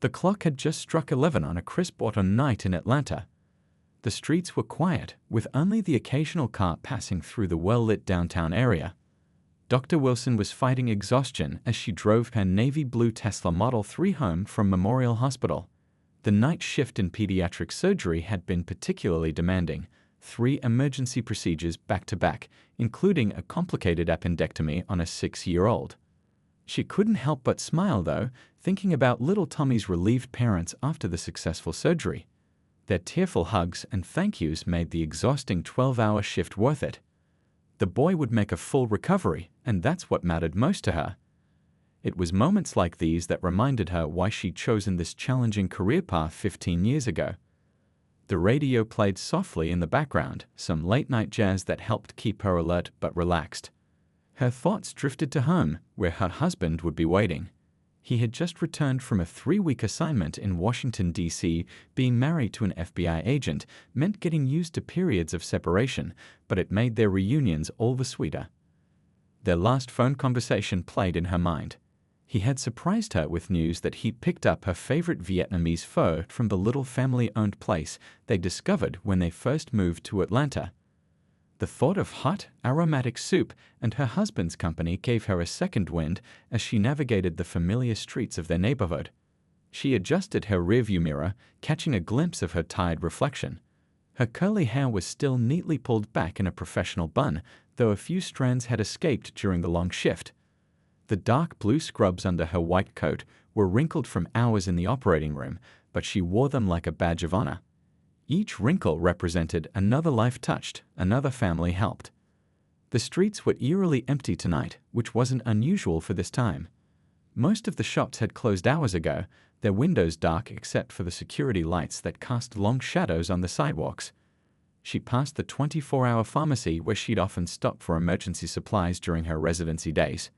The clock had just struck 11 on a crisp autumn night in Atlanta. The streets were quiet, with only the occasional car passing through the well-lit downtown area. Dr. Wilson was fighting exhaustion as she drove her navy blue Tesla Model 3 home from Memorial Hospital. The night shift in pediatric surgery had been particularly demanding, 3 emergency procedures back-to-back, including a complicated appendectomy on a 6-year-old. She couldn't help but smile, though, thinking about little Tommy's relieved parents after the successful surgery. Their tearful hugs and thank yous made the exhausting 12-hour shift worth it. The boy would make a full recovery, and that's what mattered most to her. It was moments like these that reminded her why she'd chosen this challenging career path 15 years ago. The radio played softly in the background, some late-night jazz that helped keep her alert but relaxed. Her thoughts drifted to home, where her husband would be waiting. He had just returned from a 3-week assignment in Washington, D.C. Being married to an FBI agent meant getting used to periods of separation, but it made their reunions all the sweeter. Their last phone conversation played in her mind. He had surprised her with news that he'd picked up her favorite Vietnamese pho from the little family-owned place they discovered when they first moved to Atlanta. The thought of hot, aromatic soup and her husband's company gave her a second wind as she navigated the familiar streets of their neighborhood. She adjusted her rearview mirror, catching a glimpse of her tired reflection. Her curly hair was still neatly pulled back in a professional bun, though a few strands had escaped during the long shift. The dark blue scrubs under her white coat were wrinkled from hours in the operating room, but she wore them like a badge of honor. Each wrinkle represented another life touched, another family helped. The streets were eerily empty tonight, which wasn't unusual for this time. Most of the shops had closed hours ago, their windows dark except for the security lights that cast long shadows on the sidewalks. She passed the 24-hour pharmacy where she'd often stop for emergency supplies during her residency days.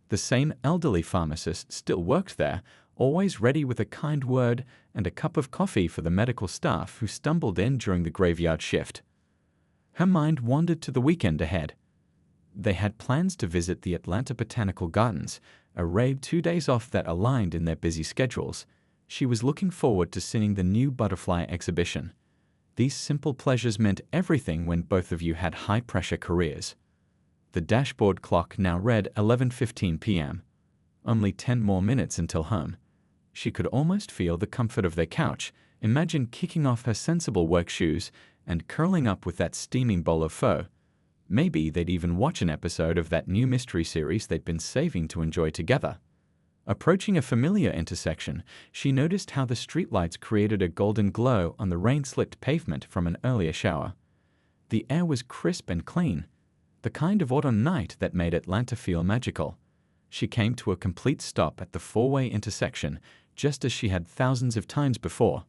The same elderly pharmacist still worked there, always ready with a kind word and a cup of coffee for the medical staff who stumbled in during the graveyard shift. Her mind wandered to the weekend ahead. They had plans to visit the Atlanta Botanical Gardens, a rare 2 days off that aligned in their busy schedules. She was looking forward to seeing the new butterfly exhibition. These simple pleasures meant everything when both of you had high-pressure careers. The dashboard clock now read 11:15 p.m. Only 10 more minutes until home. She could almost feel the comfort of their couch, imagine kicking off her sensible work shoes and curling up with that steaming bowl of pho. Maybe they'd even watch an episode of that new mystery series they'd been saving to enjoy together. Approaching a familiar intersection, she noticed how the streetlights created a golden glow on the rain-slicked pavement from an earlier shower. The air was crisp and clean, the kind of autumn night that made Atlanta feel magical. She came to a complete stop at the 4-way intersection, just as she had thousands of times before.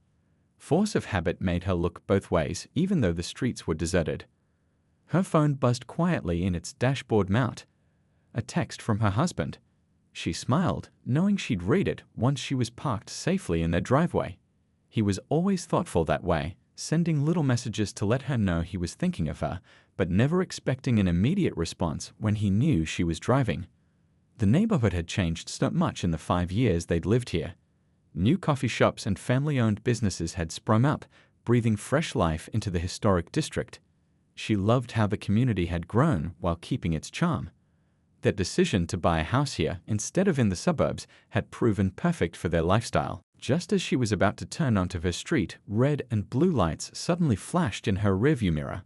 Force of habit made her look both ways, even though the streets were deserted. Her phone buzzed quietly in its dashboard mount. A text from her husband. She smiled, knowing she'd read it once she was parked safely in their driveway. He was always thoughtful that way, sending little messages to let her know he was thinking of her, but never expecting an immediate response when he knew she was driving. The neighborhood had changed so much in the 5 years they'd lived here. New coffee shops and family-owned businesses had sprung up, breathing fresh life into the historic district. She loved how the community had grown while keeping its charm. Their decision to buy a house here instead of in the suburbs had proven perfect for their lifestyle. Just as she was about to turn onto her street, red and blue lights suddenly flashed in her rearview mirror.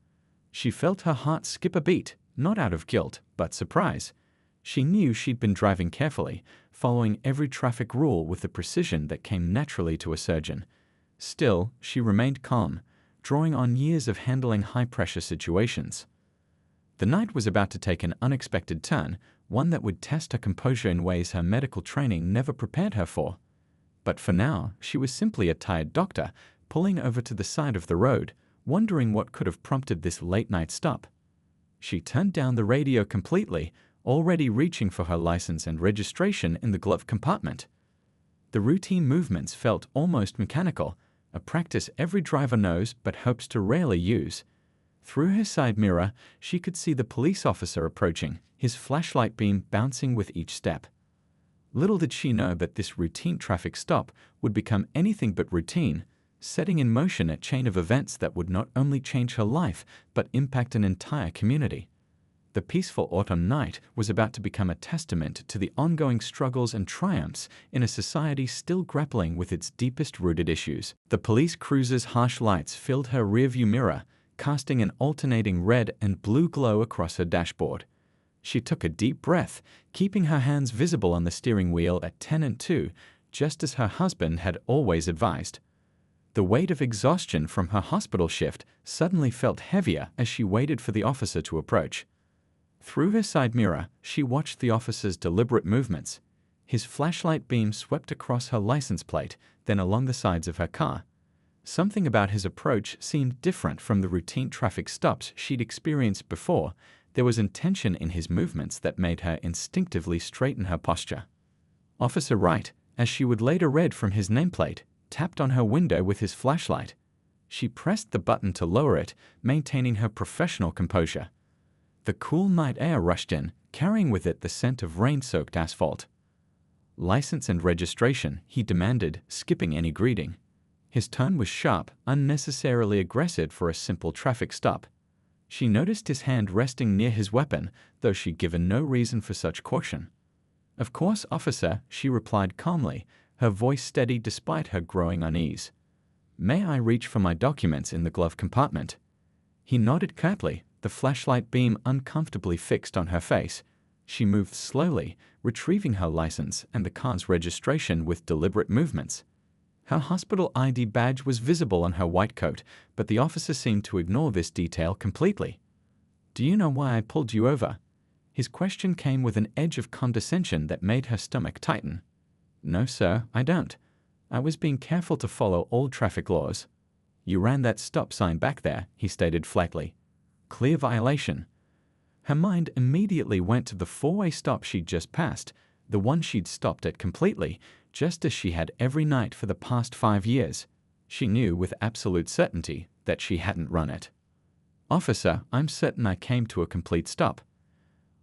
She felt her heart skip a beat, not out of guilt, but surprise. She knew she'd been driving carefully, following every traffic rule with the precision that came naturally to a surgeon. Still, she remained calm, drawing on years of handling high-pressure situations. The night was about to take an unexpected turn, one that would test her composure in ways her medical training never prepared her for. But for now, she was simply a tired doctor, pulling over to the side of the road, wondering what could have prompted this late-night stop. She turned down the radio completely, already reaching for her license and registration in the glove compartment. The routine movements felt almost mechanical, a practice every driver knows but hopes to rarely use. Through her side mirror, she could see the police officer approaching, his flashlight beam bouncing with each step. Little did she know that this routine traffic stop would become anything but routine, setting in motion a chain of events that would not only change her life but impact an entire community. The peaceful autumn night was about to become a testament to the ongoing struggles and triumphs in a society still grappling with its deepest-rooted issues. The police cruiser's harsh lights filled her rearview mirror, casting an alternating red and blue glow across her dashboard. She took a deep breath, keeping her hands visible on the steering wheel at 10 and 2, just as her husband had always advised. The weight of exhaustion from her hospital shift suddenly felt heavier as she waited for the officer to approach. Through her side mirror, she watched the officer's deliberate movements. His flashlight beam swept across her license plate, then along the sides of her car. Something about his approach seemed different from the routine traffic stops she'd experienced before. There was intention in his movements that made her instinctively straighten her posture. Officer Wright, as she would later read from his nameplate, tapped on her window with his flashlight. She pressed the button to lower it, maintaining her professional composure. The cool night air rushed in, carrying with it the scent of rain-soaked asphalt. "License and registration," he demanded, skipping any greeting. His tone was sharp, unnecessarily aggressive for a simple traffic stop. She noticed his hand resting near his weapon, though she'd given no reason for such caution. "Of course, officer," she replied calmly, her voice steady despite her growing unease. "May I reach for my documents in the glove compartment?" He nodded curtly, the flashlight beam uncomfortably fixed on her face. She moved slowly, retrieving her license and the car's registration with deliberate movements. Her hospital ID badge was visible on her white coat, but the officer seemed to ignore this detail completely. "Do you know why I pulled you over?" His question came with an edge of condescension that made her stomach tighten. "No, sir, I don't. I was being careful to follow all traffic laws." "You ran that stop sign back there," he stated flatly. "Clear violation." Her mind immediately went to the four-way stop she'd just passed, the one she'd stopped at completely, just as she had every night for the past 5 years. She knew with absolute certainty that she hadn't run it. "Officer, I'm certain I came to a complete stop."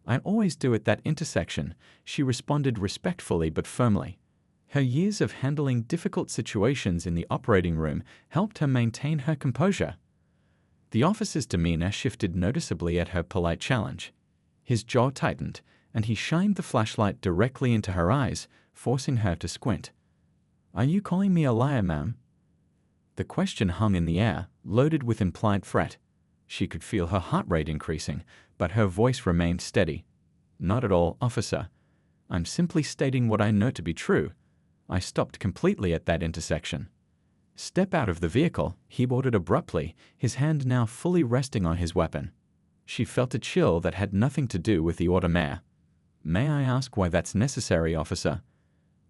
"I always do at that intersection," she responded respectfully but firmly. Her years of handling difficult situations in the operating room helped her maintain her composure. The officer's demeanor shifted noticeably at her polite challenge. His jaw tightened, and he shined the flashlight directly into her eyes, forcing her to squint. "Are you calling me a liar, ma'am?" The question hung in the air, loaded with implied threat. She could feel her heart rate increasing, but her voice remained steady. "Not at all, officer. I'm simply stating what I know to be true. I stopped completely at that intersection." "Step out of the vehicle," he ordered abruptly, his hand now fully resting on his weapon. She felt a chill that had nothing to do with the automare. "May I ask why that's necessary, officer?"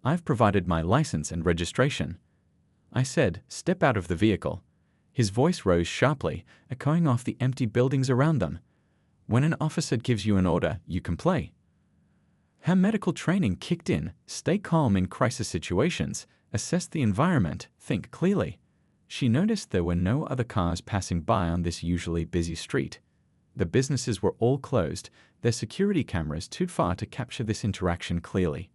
"I've provided my license and registration." "I said, step out of the vehicle." His voice rose sharply, echoing off the empty buildings around them. "When an officer gives you an order, you comply." Her medical training kicked in. Stay calm in crisis situations, assess the environment, think clearly. She noticed there were no other cars passing by on this usually busy street. The businesses were all closed, their security cameras too far to capture this interaction clearly.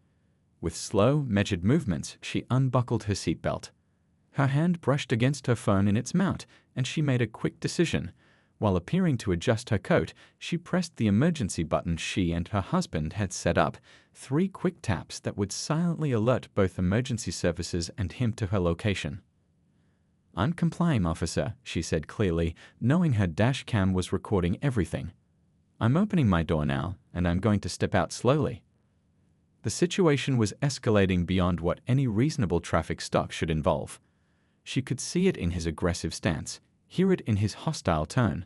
With slow, measured movements, she unbuckled her seatbelt. Her hand brushed against her phone in its mount, and she made a quick decision. While appearing to adjust her coat, she pressed the emergency button she and her husband had set up, 3 quick taps that would silently alert both emergency services and him to her location. "I'm complying, officer," she said clearly, knowing her dash cam was recording everything. "I'm opening my door now, and I'm going to step out slowly." The situation was escalating beyond what any reasonable traffic stop should involve. She could see it in his aggressive stance, hear it in his hostile tone.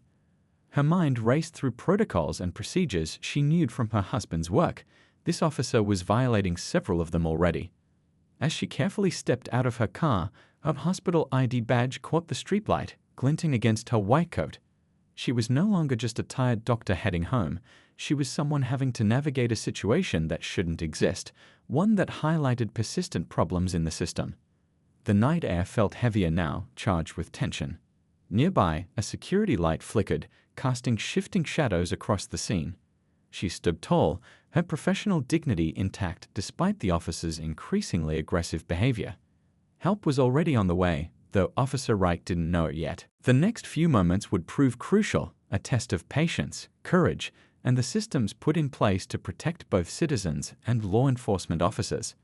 Her mind raced through protocols and procedures she knew from her husband's work. This officer was violating several of them already. As she carefully stepped out of her car, her hospital ID badge caught the streetlight, glinting against her white coat. She was no longer just a tired doctor heading home. She was someone having to navigate a situation that shouldn't exist, one that highlighted persistent problems in the system. The night air felt heavier now, charged with tension. Nearby, a security light flickered, casting shifting shadows across the scene. She stood tall, her professional dignity intact despite the officer's increasingly aggressive behavior. Help was already on the way, though Officer Wright didn't know it yet. The next few moments would prove crucial, a test of patience, courage, and the systems put in place to protect both citizens and law enforcement officers.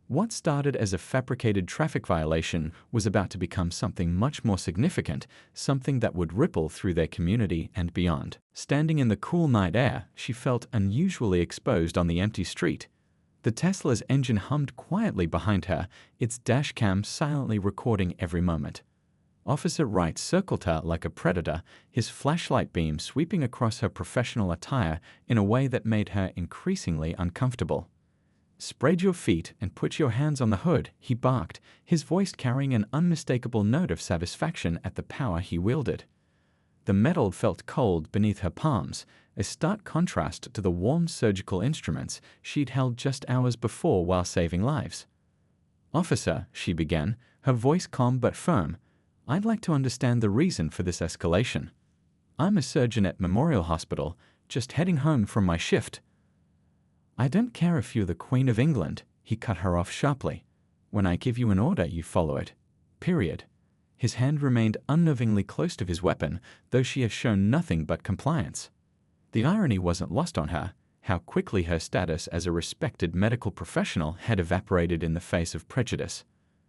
What started as a fabricated traffic violation was about to become something much more significant, something that would ripple through their community and beyond. Standing in the cool night air, she felt unusually exposed on the empty street. The Tesla's engine hummed quietly behind her, its dashcam silently recording every moment. Officer Wright circled her like a predator, his flashlight beam sweeping across her professional attire in a way that made her increasingly uncomfortable. "Spread your feet and put your hands on the hood," he barked, his voice carrying an unmistakable note of satisfaction at the power he wielded. The metal felt cold beneath her palms, a stark contrast to the warm surgical instruments she'd held just hours before while saving lives. "Officer," she began, her voice calm but firm, "I'd like to understand the reason for this escalation. I'm a surgeon at Memorial Hospital, just heading home from my shift." "I don't care if you're the Queen of England," he cut her off sharply. "When I give you an order, you follow it. Period." His hand remained unnervingly close to his weapon, though she had shown nothing but compliance. The irony wasn't lost on her, how quickly her status as a respected medical professional had evaporated in the face of prejudice.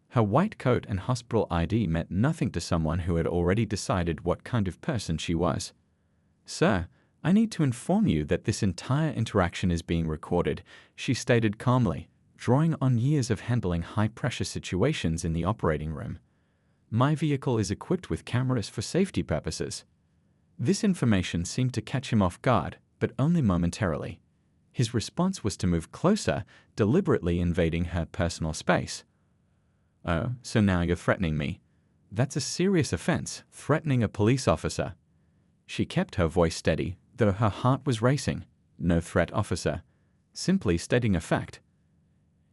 Her white coat and hospital ID meant nothing to someone who had already decided what kind of person she was. "Sir, I need to inform you that this entire interaction is being recorded," she stated calmly, drawing on years of handling high-pressure situations in the operating room. "My vehicle is equipped with cameras for safety purposes." This information seemed to catch him off guard, but only momentarily. His response was to move closer, deliberately invading her personal space. "Oh, so now you're threatening me. That's a serious offense, threatening a police officer." She kept her voice steady, though her heart was racing. "No threat, officer. Simply stating a fact.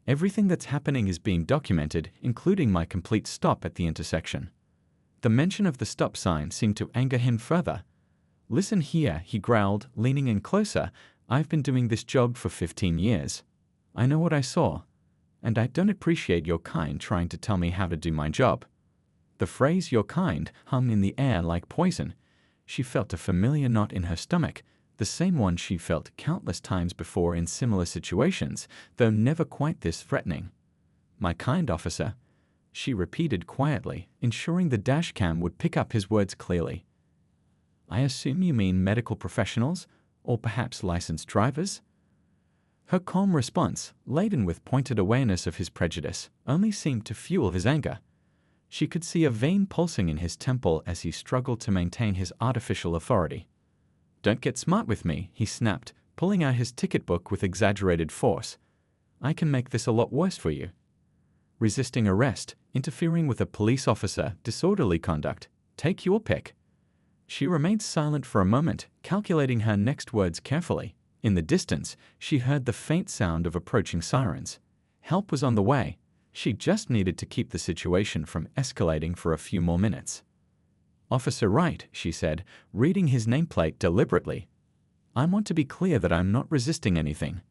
Everything that's happening is being documented, including my complete stop at the intersection." The mention of the stop sign seemed to anger him further. "Listen here," he growled, leaning in closer. "I've been doing this job for 15 years. I know what I saw, and I don't appreciate your kind trying to tell me how to do my job." The phrase "your kind" hung in the air like poison. She felt a familiar knot in her stomach, the same one she felt countless times before in similar situations, though never quite this threatening. "My kind, officer," she repeated quietly, ensuring the dashcam would pick up his words clearly. "I assume you mean medical professionals, or perhaps licensed drivers?" Her calm response, laden with pointed awareness of his prejudice, only seemed to fuel his anger. She could see a vein pulsing in his temple as he struggled to maintain his artificial authority. "Don't get smart with me," he snapped, pulling out his ticket book with exaggerated force. "I can make this a lot worse for you. Resisting arrest, interfering with a police officer, disorderly conduct. Take your pick." She remained silent for a moment, calculating her next words carefully. In the distance, she heard the faint sound of approaching sirens. Help was on the way. She just needed to keep the situation from escalating for a few more minutes. "Officer Wright," she said, reading his nameplate deliberately. "I want to be clear that I'm not resisting anything.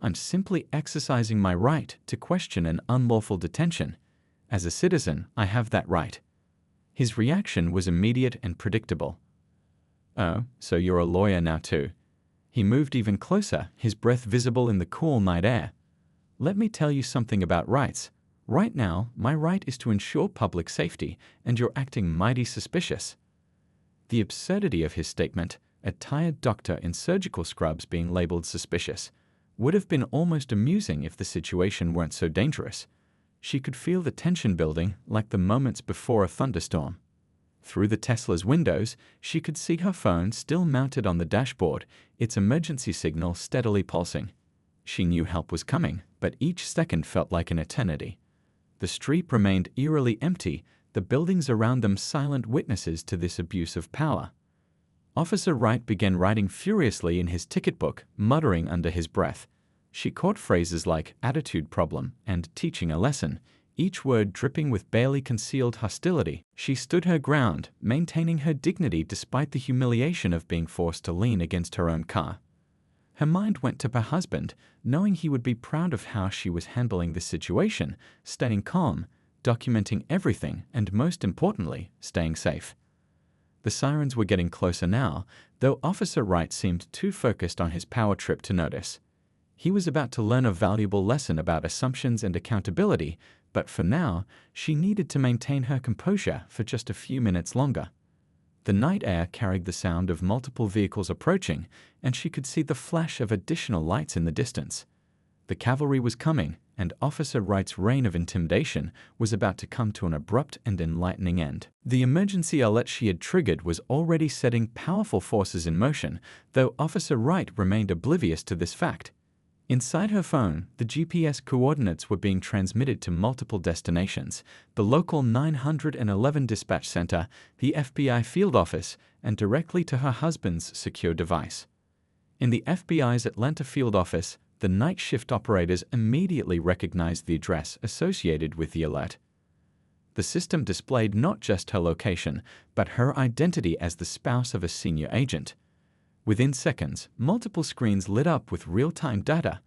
I'm simply exercising my right to question an unlawful detention. As a citizen, I have that right." His reaction was immediate and predictable. "Oh, so you're a lawyer now too." He moved even closer, his breath visible in the cool night air. "Let me tell you something about rights. Right now, my right is to ensure public safety, and you're acting mighty suspicious." The absurdity of his statement, a tired doctor in surgical scrubs being labeled suspicious, would have been almost amusing if the situation weren't so dangerous. She could feel the tension building like the moments before a thunderstorm. Through the Tesla's windows, she could see her phone still mounted on the dashboard, its emergency signal steadily pulsing. She knew help was coming, but each second felt like an eternity. The street remained eerily empty, the buildings around them silent witnesses to this abuse of power. Officer Wright began writing furiously in his ticket book, muttering under his breath. She caught phrases like attitude problem and teaching a lesson, each word dripping with barely concealed hostility. She stood her ground, maintaining her dignity despite the humiliation of being forced to lean against her own car. Her mind went to her husband, knowing he would be proud of how she was handling the situation, staying calm, documenting everything, and most importantly, staying safe. The sirens were getting closer now, though Officer Wright seemed too focused on his power trip to notice. He was about to learn a valuable lesson about assumptions and accountability, but for now, she needed to maintain her composure for just a few minutes longer. The night air carried the sound of multiple vehicles approaching, and she could see the flash of additional lights in the distance. The cavalry was coming, and Officer Wright's reign of intimidation was about to come to an abrupt and enlightening end. The emergency alert she had triggered was already setting powerful forces in motion, though Officer Wright remained oblivious to this fact. Inside her phone, the GPS coordinates were being transmitted to multiple destinations: the local 911 dispatch center, the FBI field office, and directly to her husband's secure device. In the FBI's Atlanta field office, the night shift operators immediately recognized the address associated with the alert. The system displayed not just her location, but her identity as the spouse of a senior agent. Within seconds, multiple screens lit up with real-time data: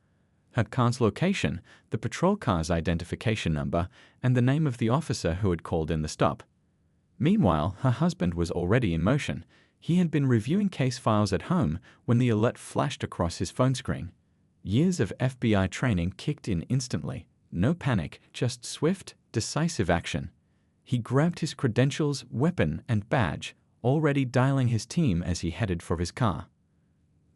her car's location, the patrol car's identification number, and the name of the officer who had called in the stop. Meanwhile, her husband was already in motion. He had been reviewing case files at home when the alert flashed across his phone screen. Years of FBI training kicked in instantly. No panic, just swift, decisive action. He grabbed his credentials, weapon, and badge, already dialing his team as he headed for his car.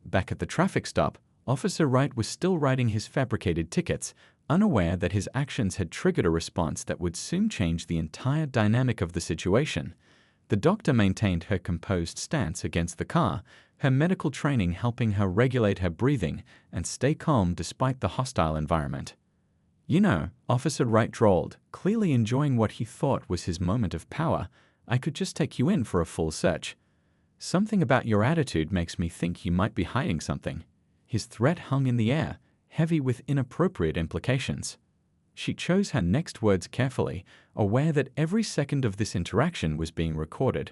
Back at the traffic stop, Officer Wright was still writing his fabricated tickets, unaware that his actions had triggered a response that would soon change the entire dynamic of the situation. The doctor maintained her composed stance against the car, her medical training helping her regulate her breathing and stay calm despite the hostile environment. "You know," Officer Wright drawled, clearly enjoying what he thought was his moment of power, "I could just take you in for a full search. Something about your attitude makes me think you might be hiding something." His threat hung in the air, heavy with inappropriate implications. She chose her next words carefully, aware that every second of this interaction was being recorded.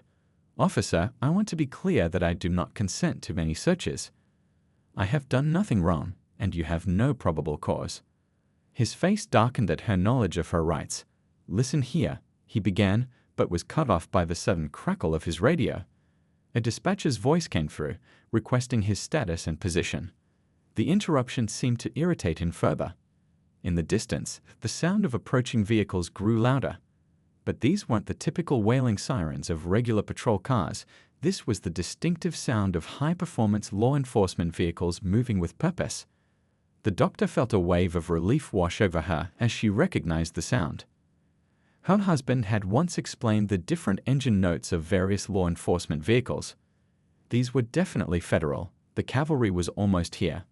"Officer, I want to be clear that I do not consent to any searches. I have done nothing wrong, and you have no probable cause." His face darkened at her knowledge of her rights. "Listen here," he began, but was cut off by the sudden crackle of his radio. A dispatcher's voice came through, requesting his status and position. The interruption seemed to irritate him further. In the distance, the sound of approaching vehicles grew louder. But these weren't the typical wailing sirens of regular patrol cars. This was the distinctive sound of high-performance law enforcement vehicles moving with purpose. The doctor felt a wave of relief wash over her as she recognized the sound. Her husband had once explained the different engine notes of various law enforcement vehicles. These were definitely federal. The cavalry was almost here.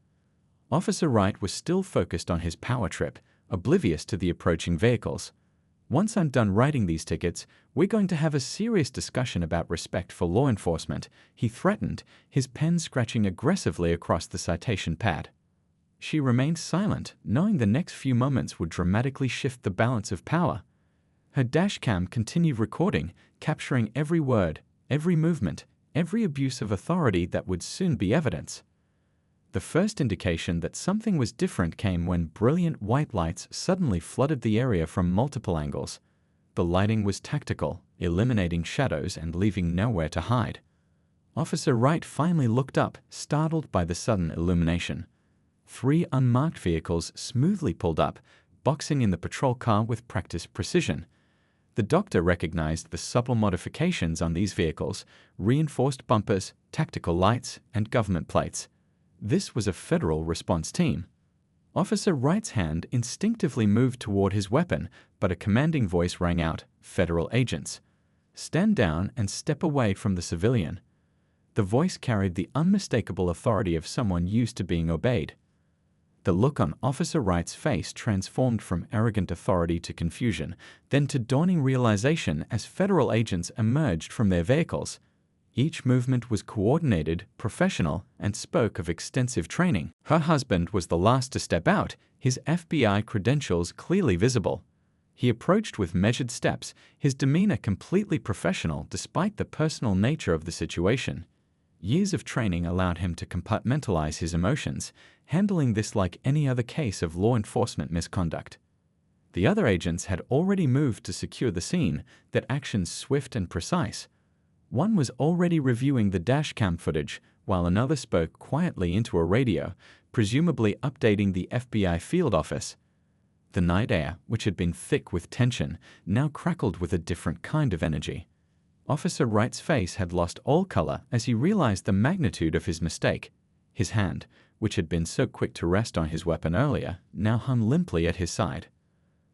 Officer Wright was still focused on his power trip, oblivious to the approaching vehicles. "Once I'm done writing these tickets, we're going to have a serious discussion about respect for law enforcement," he threatened, his pen scratching aggressively across the citation pad. She remained silent, knowing the next few moments would dramatically shift the balance of power. Her dashcam continued recording, capturing every word, every movement, every abuse of authority that would soon be evidence. The first indication that something was different came when brilliant white lights suddenly flooded the area from multiple angles. The lighting was tactical, eliminating shadows and leaving nowhere to hide. Officer Wright finally looked up, startled by the sudden illumination. 3 unmarked vehicles smoothly pulled up, boxing in the patrol car with practiced precision. The doctor recognized the subtle modifications on these vehicles: reinforced bumpers, tactical lights, and government plates. This was a federal response team. Officer Wright's hand instinctively moved toward his weapon, but a commanding voice rang out, "Federal agents. Stand down and step away from the civilian." The voice carried the unmistakable authority of someone used to being obeyed. The look on Officer Wright's face transformed from arrogant authority to confusion, then to dawning realization as federal agents emerged from their vehicles. Each movement was coordinated, professional, and spoke of extensive training. Her husband was the last to step out, his FBI credentials clearly visible. He approached with measured steps, his demeanor completely professional despite the personal nature of the situation. Years of training allowed him to compartmentalize his emotions, handling this like any other case of law enforcement misconduct. The other agents had already moved to secure the scene, their actions swift and precise. One was already reviewing the dashcam footage, while another spoke quietly into a radio, presumably updating the FBI field office. The night air, which had been thick with tension, now crackled with a different kind of energy. Officer Wright's face had lost all color as he realized the magnitude of his mistake. His hand, which had been so quick to rest on his weapon earlier, now hung limply at his side.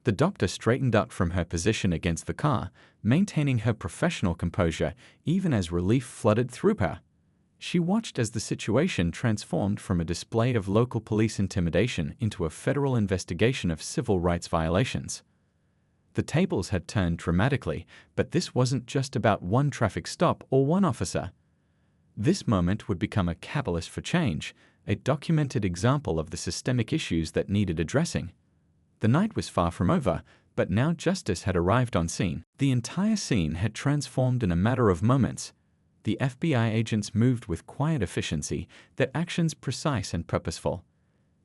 The doctor straightened up from her position against the car, maintaining her professional composure even as relief flooded through her. She watched as the situation transformed from a display of local police intimidation into a federal investigation of civil rights violations. The tables had turned dramatically, but this wasn't just about one traffic stop or one officer. This moment would become a catalyst for change, a documented example of the systemic issues that needed addressing. The night was far from over, but now justice had arrived on scene. The entire scene had transformed in a matter of moments. The FBI agents moved with quiet efficiency, their actions precise and purposeful.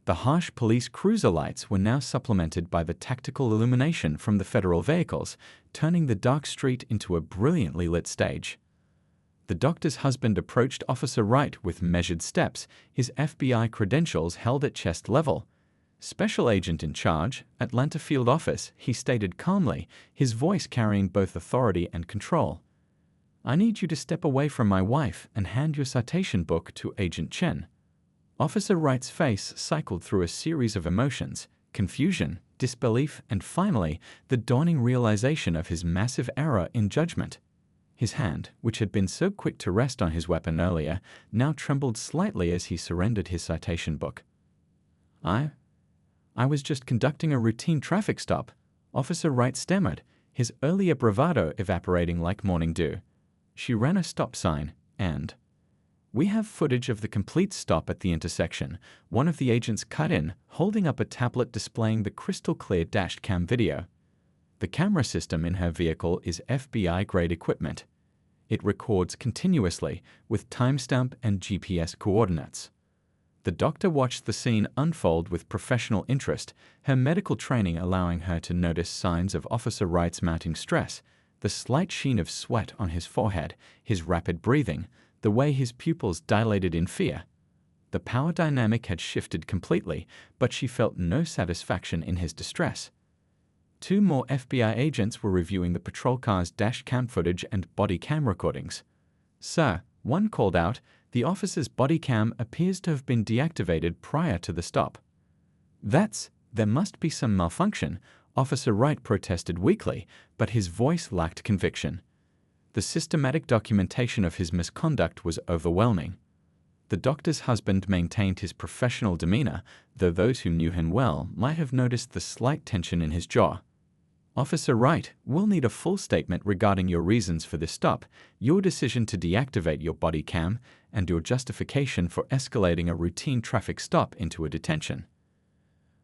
The harsh police cruiser lights were now supplemented by the tactical illumination from the federal vehicles, turning the dark street into a brilliantly lit stage. The doctor's husband approached Officer Wright with measured steps, his FBI credentials held at chest level. Special Agent in Charge, Atlanta Field Office, he stated calmly, his voice carrying both authority and control. "I need you to step away from my wife and hand your citation book to Agent Chen." Officer Wright's face cycled through a series of emotions, confusion, disbelief, and finally, the dawning realization of his massive error in judgment. His hand, which had been so quick to rest on his weapon earlier, now trembled slightly as he surrendered his citation book. I was just conducting a routine traffic stop," Officer Wright stammered, his earlier bravado evaporating like morning dew. She ran a stop sign, and "We have footage of the complete stop at the intersection," one of the agents cut in, holding up a tablet displaying the crystal-clear dashcam video. The camera system in her vehicle is FBI-grade equipment. It records continuously, with timestamp and GPS coordinates. The doctor watched the scene unfold with professional interest, her medical training allowing her to notice signs of Officer Wright's mounting stress, the slight sheen of sweat on his forehead, his rapid breathing, the way his pupils dilated in fear. The power dynamic had shifted completely, but she felt no satisfaction in his distress. 2 more FBI agents were reviewing the patrol car's dash cam footage and body cam recordings. "Sir," one called out, "the officer's body cam appears to have been deactivated prior to the stop." There must be some malfunction," Officer Wright protested weakly, but his voice lacked conviction. The systematic documentation of his misconduct was overwhelming. The doctor's husband maintained his professional demeanor, though those who knew him well might have noticed the slight tension in his jaw. "Officer Wright, we'll need a full statement regarding your reasons for this stop, your decision to deactivate your body cam, and your justification for escalating a routine traffic stop into a detention."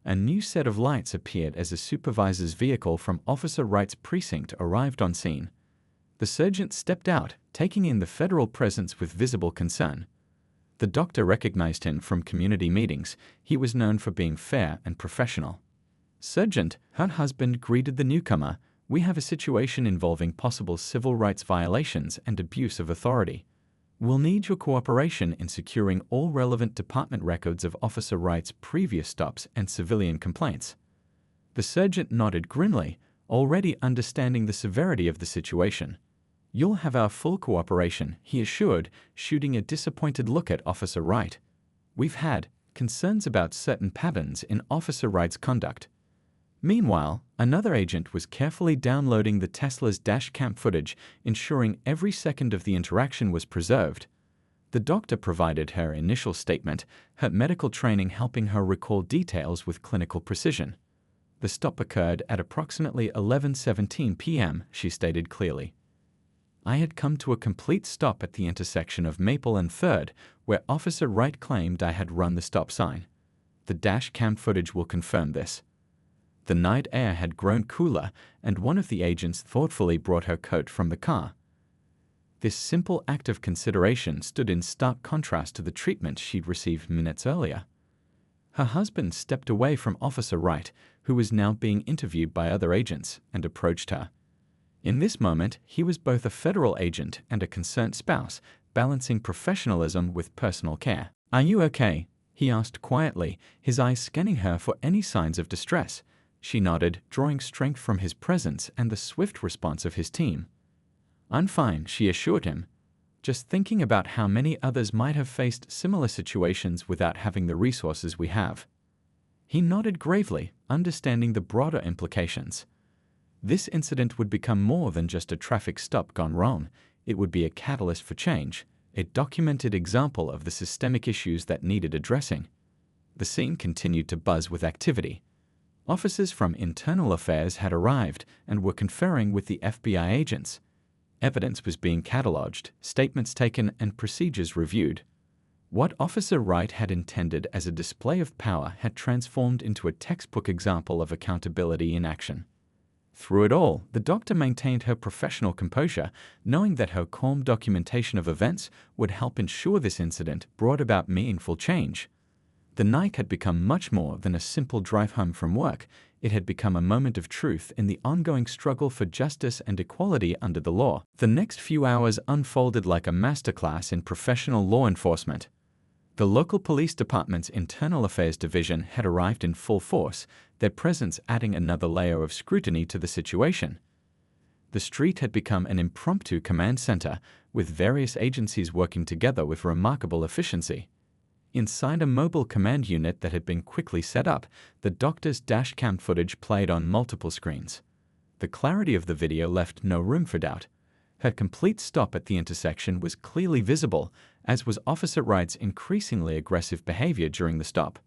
A new set of lights appeared as a supervisor's vehicle from Officer Wright's precinct arrived on scene. The sergeant stepped out, taking in the federal presence with visible concern. The doctor recognized him from community meetings. He was known for being fair and professional. "Sergeant," her husband greeted the newcomer, "we have a situation involving possible civil rights violations and abuse of authority. We'll need your cooperation in securing all relevant department records of Officer Wright's previous stops and civilian complaints." The sergeant nodded grimly, already understanding the severity of the situation. "You'll have our full cooperation," he assured, shooting a disappointed look at Officer Wright. "We've had concerns about certain patterns in Officer Wright's conduct." Meanwhile, another agent was carefully downloading the Tesla's dashcam footage, ensuring every second of the interaction was preserved. The doctor provided her initial statement, her medical training helping her recall details with clinical precision. "The stop occurred at approximately 11:17 p.m., she stated clearly. "I had come to a complete stop at the intersection of Maple and 3rd, where Officer Wright claimed I had run the stop sign. The dash cam footage will confirm this." The night air had grown cooler, and one of the agents thoughtfully brought her coat from the car. This simple act of consideration stood in stark contrast to the treatment she'd received minutes earlier. Her husband stepped away from Officer Wright, who was now being interviewed by other agents, and approached her. In this moment, he was both a federal agent and a concerned spouse, balancing professionalism with personal care. "Are you okay?" he asked quietly, his eyes scanning her for any signs of distress. She nodded, drawing strength from his presence and the swift response of his team. "I'm fine," she assured him, just thinking about how many others might have faced similar situations without having the resources we have. He nodded gravely, understanding the broader implications. This incident would become more than just a traffic stop gone wrong. It would be a catalyst for change, a documented example of the systemic issues that needed addressing. The scene continued to buzz with activity. Officers from Internal Affairs had arrived and were conferring with the FBI agents. Evidence was being catalogued, statements taken, and procedures reviewed. What Officer Wright had intended as a display of power had transformed into a textbook example of accountability in action. Through it all, the doctor maintained her professional composure, knowing that her calm documentation of events would help ensure this incident brought about meaningful change. The night had become much more than a simple drive home from work. It had become a moment of truth in the ongoing struggle for justice and equality under the law. The next few hours unfolded like a masterclass in professional law enforcement. The local police department's Internal Affairs Division had arrived in full force, their presence adding another layer of scrutiny to the situation. The street had become an impromptu command center, with various agencies working together with remarkable efficiency. Inside a mobile command unit that had been quickly set up, the doctor's dashcam footage played on multiple screens. The clarity of the video left no room for doubt. Her complete stop at the intersection was clearly visible, as was Officer Wright's increasingly aggressive behavior during the stop.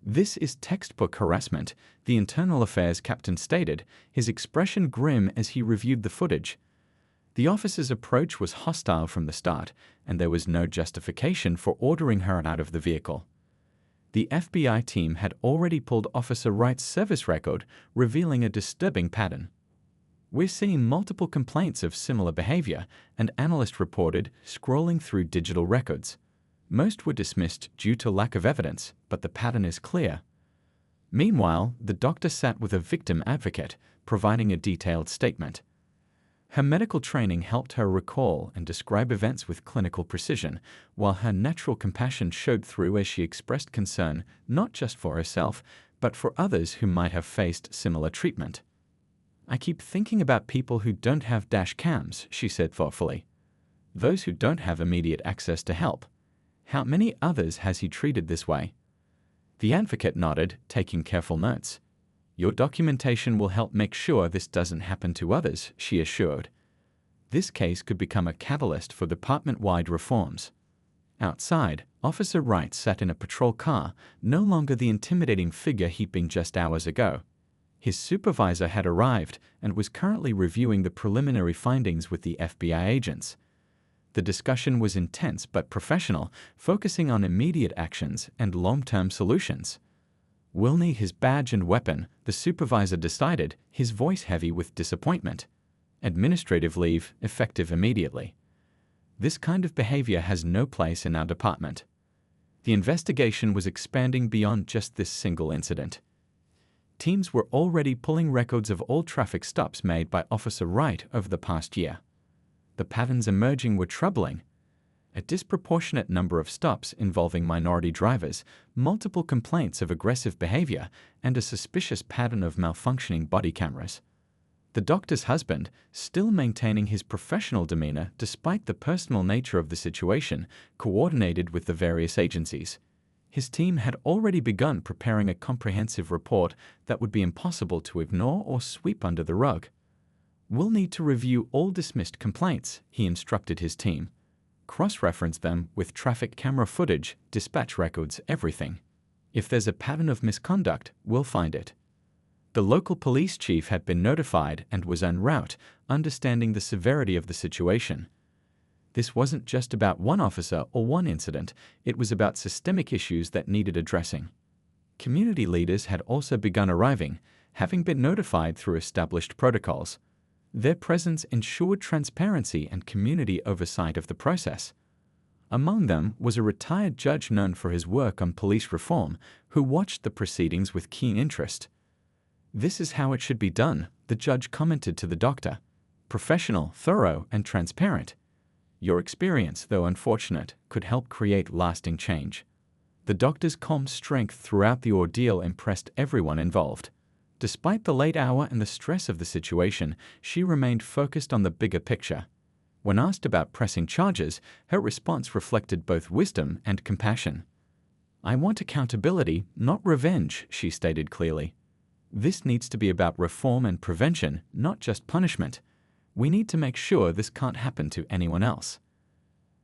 "This is textbook harassment," the Internal Affairs captain stated, his expression grim as he reviewed the footage. The officer's approach was hostile from the start, and there was no justification for ordering her out of the vehicle. The FBI team had already pulled Officer Wright's service record, revealing a disturbing pattern. "We're seeing multiple complaints of similar behavior," an analyst reported, scrolling through digital records. "Most were dismissed due to lack of evidence, but the pattern is clear." Meanwhile, the doctor sat with a victim advocate, providing a detailed statement. Her medical training helped her recall and describe events with clinical precision, while her natural compassion showed through as she expressed concern not just for herself, but for others who might have faced similar treatment. "I keep thinking about people who don't have dash cams," she said thoughtfully. "Those who don't have immediate access to help. How many others has he treated this way?" The advocate nodded, taking careful notes. "Your documentation will help make sure this doesn't happen to others," she assured. This case could become a catalyst for department-wide reforms. Outside, Officer Wright sat in a patrol car, no longer the intimidating figure he'd been just hours ago. His supervisor had arrived and was currently reviewing the preliminary findings with the FBI agents. The discussion was intense but professional, focusing on immediate actions and long-term solutions. "We'll need his badge and weapon," the supervisor decided, his voice heavy with disappointment. "Administrative leave, effective immediately. This kind of behavior has no place in our department." The investigation was expanding beyond just this single incident. Teams were already pulling records of all traffic stops made by Officer Wright over the past year. The patterns emerging were troubling. A disproportionate number of stops involving minority drivers, multiple complaints of aggressive behavior, and a suspicious pattern of malfunctioning body cameras. The doctor's husband, still maintaining his professional demeanor despite the personal nature of the situation, coordinated with the various agencies. His team had already begun preparing a comprehensive report that would be impossible to ignore or sweep under the rug. "We'll need to review all dismissed complaints," he instructed his team. "Cross-reference them with traffic camera footage, dispatch records, everything. If there's a pattern of misconduct, we'll find it." The local police chief had been notified and was en route, understanding the severity of the situation. This wasn't just about one officer or one incident, it was about systemic issues that needed addressing. Community leaders had also begun arriving, having been notified through established protocols. Their presence ensured transparency and community oversight of the process. Among them was a retired judge known for his work on police reform, who watched the proceedings with keen interest. "This is how it should be done," the judge commented to the doctor. "Professional, thorough, and transparent. Your experience, though unfortunate, could help create lasting change." The doctor's calm strength throughout the ordeal impressed everyone involved. Despite the late hour and the stress of the situation, she remained focused on the bigger picture. When asked about pressing charges, her response reflected both wisdom and compassion. "I want accountability, not revenge," she stated clearly. "This needs to be about reform and prevention, not just punishment. We need to make sure this can't happen to anyone else."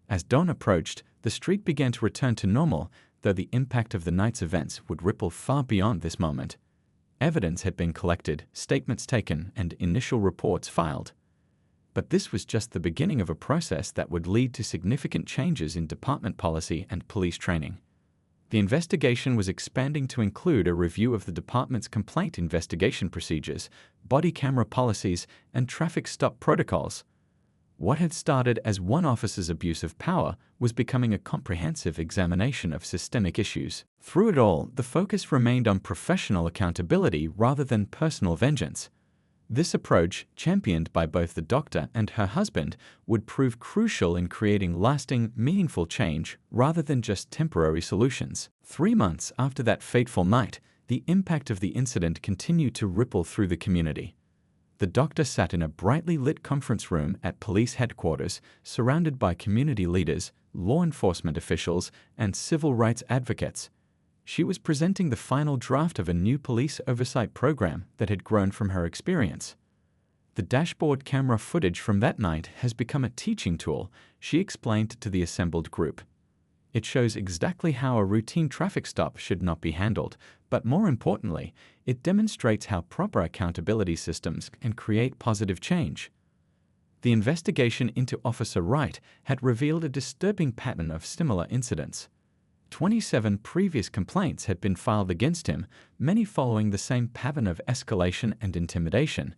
As dawn approached, the street began to return to normal, though the impact of the night's events would ripple far beyond this moment. Evidence had been collected, statements taken, and initial reports filed. But this was just the beginning of a process that would lead to significant changes in department policy and police training. The investigation was expanding to include a review of the department's complaint investigation procedures, body camera policies, and traffic stop protocols. What had started as one officer's abuse of power was becoming a comprehensive examination of systemic issues. Through it all, the focus remained on professional accountability rather than personal vengeance. This approach, championed by both the doctor and her husband, would prove crucial in creating lasting, meaningful change rather than just temporary solutions. 3 months after that fateful night, the impact of the incident continued to ripple through the community. The doctor sat in a brightly lit conference room at police headquarters, surrounded by community leaders, law enforcement officials, and civil rights advocates. She was presenting the final draft of a new police oversight program that had grown from her experience. "The dashboard camera footage from that night has become a teaching tool," she explained to the assembled group. "It shows exactly how a routine traffic stop should not be handled, but more importantly, it demonstrates how proper accountability systems can create positive change." The investigation into Officer Wright had revealed a disturbing pattern of similar incidents. 27 previous complaints had been filed against him, many following the same pattern of escalation and intimidation.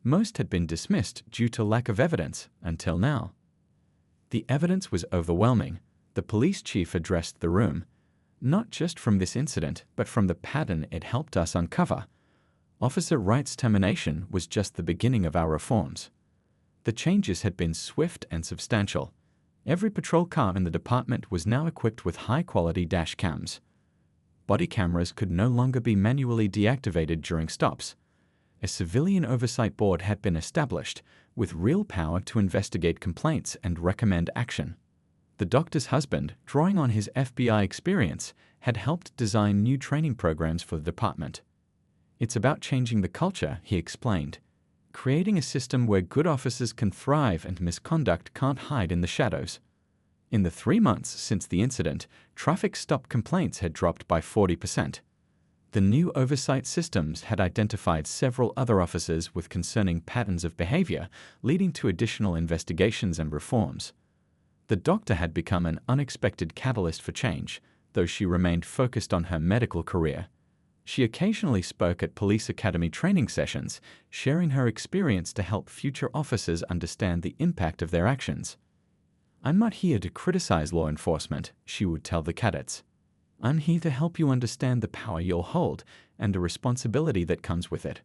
Most had been dismissed due to lack of evidence, until now. The evidence was overwhelming. The police chief addressed the room. "Not just from this incident, but from the pattern it helped us uncover. Officer Wright's termination was just the beginning of our reforms." The changes had been swift and substantial. Every patrol car in the department was now equipped with high-quality dash cams. Body cameras could no longer be manually deactivated during stops. A civilian oversight board had been established, with real power to investigate complaints and recommend action. The doctor's husband, drawing on his FBI experience, had helped design new training programs for the department. "It's about changing the culture," he explained. "Creating a system where good officers can thrive and misconduct can't hide in the shadows." In the 3 months since the incident, traffic stop complaints had dropped by 40%. The new oversight systems had identified several other officers with concerning patterns of behavior, leading to additional investigations and reforms. The doctor had become an unexpected catalyst for change, though she remained focused on her medical career. She occasionally spoke at police academy training sessions, sharing her experience to help future officers understand the impact of their actions. "I'm not here to criticize law enforcement," she would tell the cadets. "I'm here to help you understand the power you'll hold and the responsibility that comes with it.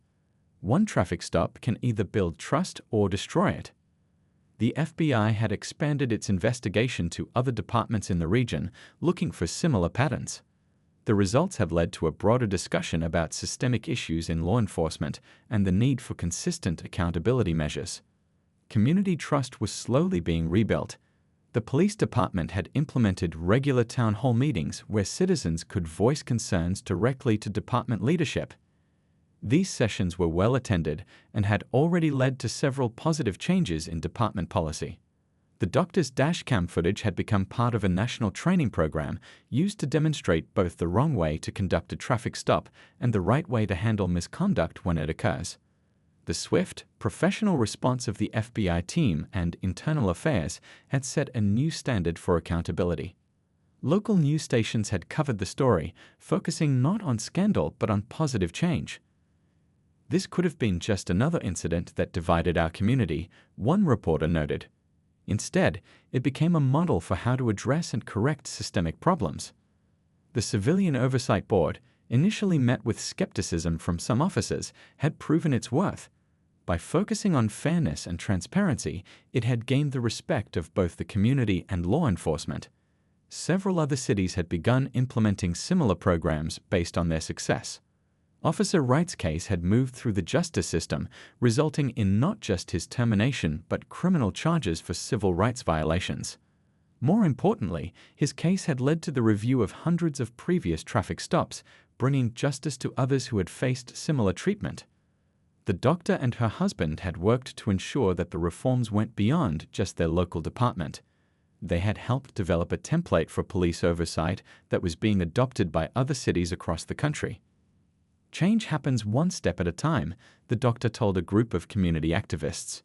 One traffic stop can either build trust or destroy it." The FBI had expanded its investigation to other departments in the region, looking for similar patterns. The results have led to a broader discussion about systemic issues in law enforcement and the need for consistent accountability measures. Community trust was slowly being rebuilt. The police department had implemented regular town hall meetings where citizens could voice concerns directly to department leadership. These sessions were well attended and had already led to several positive changes in department policy. The doctor's dashcam footage had become part of a national training program used to demonstrate both the wrong way to conduct a traffic stop and the right way to handle misconduct when it occurs. The swift, professional response of the FBI team and internal affairs had set a new standard for accountability. Local news stations had covered the story, focusing not on scandal but on positive change. This could have been just another incident that divided our community, one reporter noted. Instead, it became a model for how to address and correct systemic problems. The Civilian Oversight Board, initially met with skepticism from some officers, had proven its worth. By focusing on fairness and transparency, it had gained the respect of both the community and law enforcement. Several other cities had begun implementing similar programs based on their success. Officer Wright's case had moved through the justice system, resulting in not just his termination but criminal charges for civil rights violations. More importantly, his case had led to the review of hundreds of previous traffic stops, bringing justice to others who had faced similar treatment. The doctor and her husband had worked to ensure that the reforms went beyond just their local department. They had helped develop a template for police oversight that was being adopted by other cities across the country. Change happens one step at a time, the doctor told a group of community activists.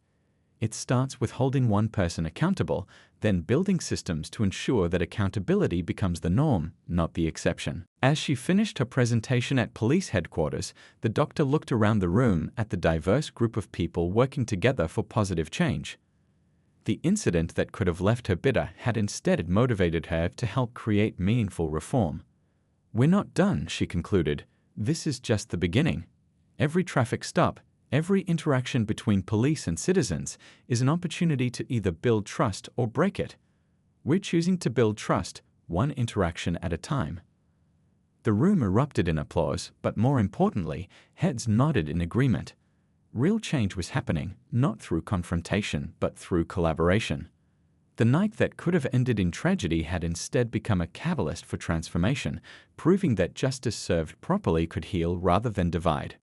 It starts with holding one person accountable, then building systems to ensure that accountability becomes the norm, not the exception. As she finished her presentation at police headquarters, the doctor looked around the room at the diverse group of people working together for positive change. The incident that could have left her bitter had instead motivated her to help create meaningful reform. "We're not done," she concluded. "This is just the beginning. Every traffic stop, every interaction between police and citizens is an opportunity to either build trust or break it. We're choosing to build trust, one interaction at a time." The room erupted in applause, but more importantly, heads nodded in agreement. Real change was happening, not through confrontation, but through collaboration. The night that could have ended in tragedy had instead become a catalyst for transformation, proving that justice served properly could heal rather than divide.